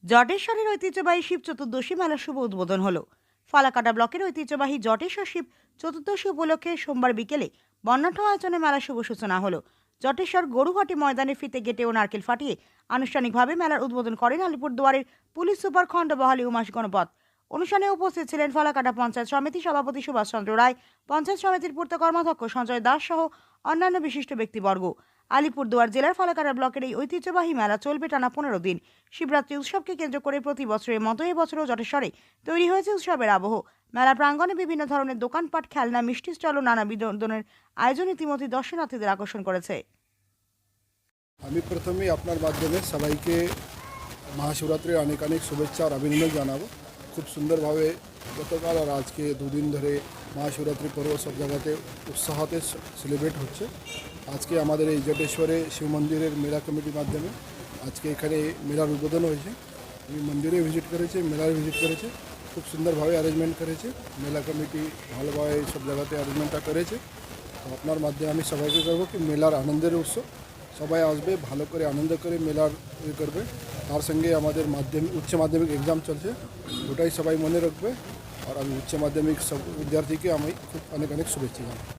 জটেশ্বরের ঐতিহ্যবাহী শিব চতুর্দশী মেলার শুভ উদ্বোধন হলো। ফালাকাটা ব্লকের ঐতিহ্যবাহী জটেশ্বর শিব চতুর্দশী উপলক্ষে সোমবার বিকেলে বর্ণাঢ্য আয়োজনে মেলার শুভ সূচনা হলো। জটেশ্বর গরুহাটি ময়দানে ফিতে গেটে ও নারকেল ফাটিয়ে আনুষ্ঠানিকভাবে মেলার উদ্বোধন করেন আলিপুরদুয়ারের পুলিশ সুপার খণ্ডবহালী উমাস গণপত। অনুষ্ঠানে উপস্থিত ছিলেন ফালাকাটা পঞ্চায়েত সমিতি সভাপতি সুভাষচন্দ্র রায়, পঞ্চায়েত সমিতির পূর্ত কর্মাধ্যক্ষ সঞ্জয় দাস সহ অন্যান্য বিশিষ্ট ব্যক্তিবর্গ। আলিপুরদুয়ার জেলার ফালাকাটা ব্লকের এই ঐতিহ্যবাহী মেলা চলবে টানা 15 দিন। শিবরাত্রি উৎসবকে কেন্দ্র করে প্রতি বছরের মতো এবছরও জটেশ্বরে তৈরি হয়েছে উৎসবের আবহ। মেলা প্রাঙ্গণে বিভিন্ন ধরনের দোকানপাট, খেলনা, মিষ্টি স্টল ও নানা বিনোদনের আয়োজন ইতিমধ্যে দর্শনার্থীদের আকর্ষণ করেছে। আমি প্রথমেই আপনার মাধ্যমে সবাইকে মহাশিবরাত্রির অনেক অনেক শুভেচ্ছা আর অভিনন্দন জানাবো। খুব সুন্দরভাবে গতকাল আর আজকে দুদিন ধরে মহাশিবরাত্রি পর্ব সব জায়গাতে উৎসাহতে সেলিব্রেট হচ্ছে। আজকে আমাদের এই জটেশ্বরে শিব মন্দিরের মেলা কমিটির মাধ্যমে আজকে এখানে মেলার উদ্বোধন হয়েছে। আমি মন্দিরে ভিজিট করেছি, মেলার ভিজিট করেছে, খুব সুন্দরভাবে অ্যারেঞ্জমেন্ট করেছে মেলা কমিটি, ভালোভাবে সব জায়গাতে অ্যারেঞ্জমেন্টটা করেছে। তো আপনার মাধ্যমে আমি সবাইকে করবো কি মেলার আনন্দের উৎসব, সবাই আসবে, ভালো করে আনন্দ করে মেলার করবে। তার সঙ্গে আমাদের উচ্চ মাধ্যমিক এক্সাম চলছে, ওটাই সবাই মনে রাখবে। আর আমি উচ্চ মাধ্যমিক সব বিদ্যার্থীকে আমি খুব অনেক অনেক শুভেচ্ছা জানাই।